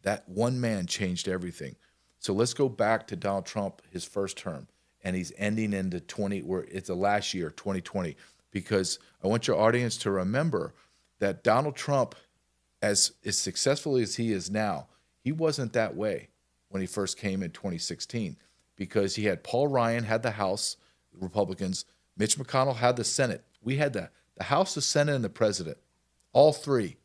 That one man changed everything. So let's go back to Donald Trump, his first term, and he's ending into 20, where it's the last year, 2020, because I want your audience to remember that Donald Trump, as successful as he is now, he wasn't that way when he first came in 2016, because he had Paul Ryan had the House, Republicans, Mitch McConnell had the Senate. We had the House, the Senate, and the president, all three,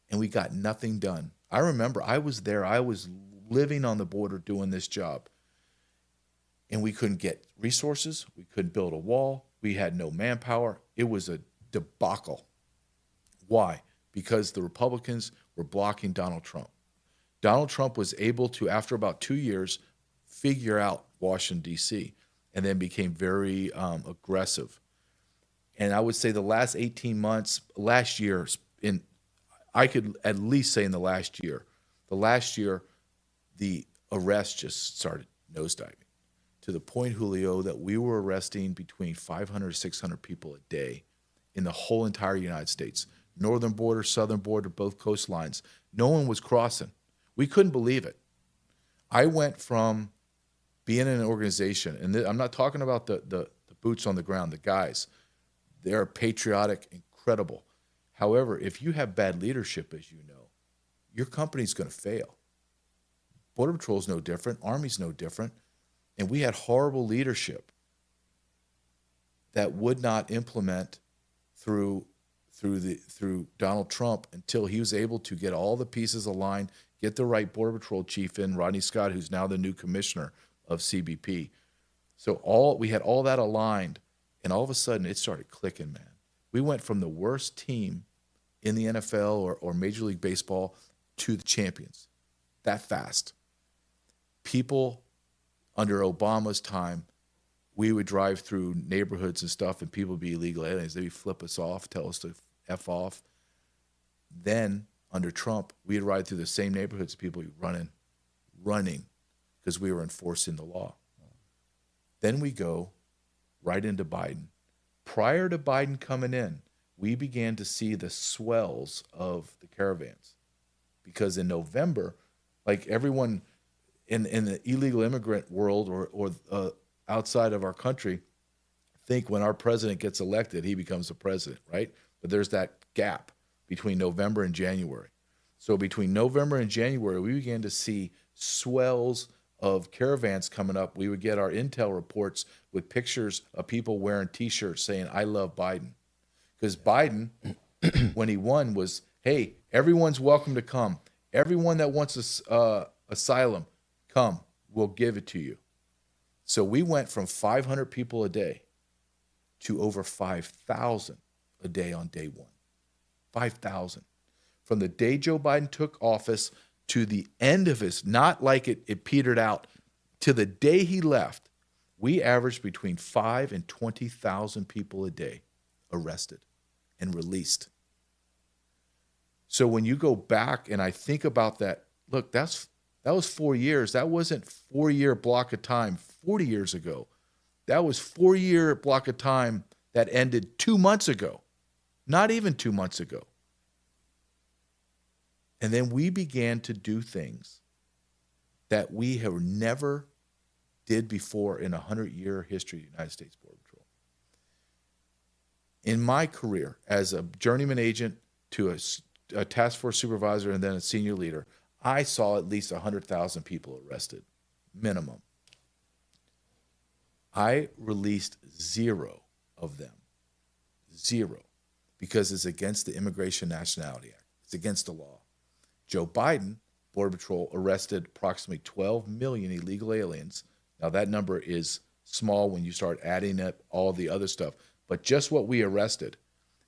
and we got nothing done. I remember I was there. I was living on the border doing this job, and we couldn't get resources. We couldn't build a wall. We had no manpower. It was a debacle. Why? Because the Republicans were blocking Donald Trump. Donald Trump was able to, after about 2 years, figure out Washington, D.C., and then became very aggressive. And I would say the last 18 months, last year, I could at least say in the last year, the arrests just started nosediving to the point, Julio, that we were arresting between 500 600 people a day in the whole entire United States. Northern border, southern border, both coastlines. No one was crossing. We couldn't believe it. I went from being in an organization, and I'm not talking about the boots on the ground, the guys. They're patriotic, incredible. However, if you have bad leadership, as you know, your company's going to fail. Border Patrol's no different. Army's no different. And we had horrible leadership that would not implement through Donald Trump until he was able to get all the pieces aligned, get the right Border Patrol chief in, Rodney Scott, who's now the new commissioner of CBP. So we had all that aligned, and all of a sudden it started clicking, man. We went from the worst team in the NFL or Major League Baseball to the champions that fast. People under Obama's time, we would drive through neighborhoods and stuff, and people would be illegal aliens. They'd flip us off, tell us to F off. Then, under Trump, we'd ride through the same neighborhoods, people would be running, because we were enforcing the law. Then we go right into Biden. Prior to Biden coming in, we began to see the swells of the caravans. Because in November, like everyone in the illegal immigrant world or outside of our country, think when our president gets elected, he becomes the president, right? But there's that gap between November and January. So between November and January, we began to see swells of caravans coming up. We would get our intel reports with pictures of people wearing T-shirts saying, "I love Biden." Because Biden, when he won, was, hey, everyone's welcome to come. Everyone that wants asylum, come. We'll give it to you. So we went from 500 people a day to over 5,000 a day on day one. 5,000. From the day Joe Biden took office to the end of his, not like it petered out, to the day he left, we averaged between 5 and 20,000 people a day arrested and released. So when you go back and I think about that, look, that was 4 years. That wasn't 4-year block of time 40 years ago. That was 4-year block of time that ended 2 months ago, not even 2 months ago. And then we began to do things that we have never did before in a 100-year history of the United States Border Patrol. In my career as a journeyman agent to a task force supervisor and then a senior leader, I saw at least 100,000 people arrested, minimum. I released 0 of them. 0. Because it's against the Immigration Nationality Act. It's against the law. Joe Biden, Border Patrol, arrested approximately 12 million illegal aliens. Now that number is small when you start adding up all the other stuff, but just what we arrested,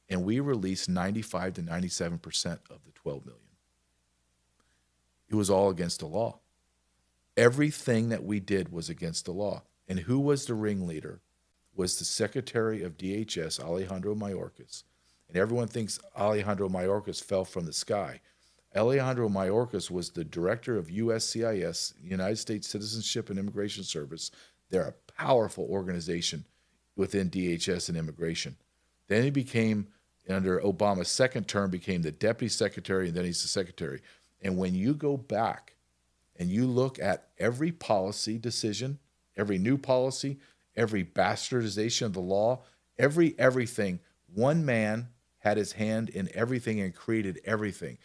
and we released 95 to 97% of the 12 million. It was all against the law. Everything that we did was against the law. And who was the ringleader? Was the Secretary of DHS, Alejandro Mayorkas. And everyone thinks Alejandro Mayorkas fell from the sky. Alejandro Mayorkas was the director of USCIS, United States Citizenship and Immigration Service. They're a powerful organization within DHS and immigration. Then he became, under Obama's second term, became the deputy secretary, and then he's the secretary. And when you go back and you look at every policy decision, every new policy, every bastardization of the law, everything, one man had his hand in everything and created everything.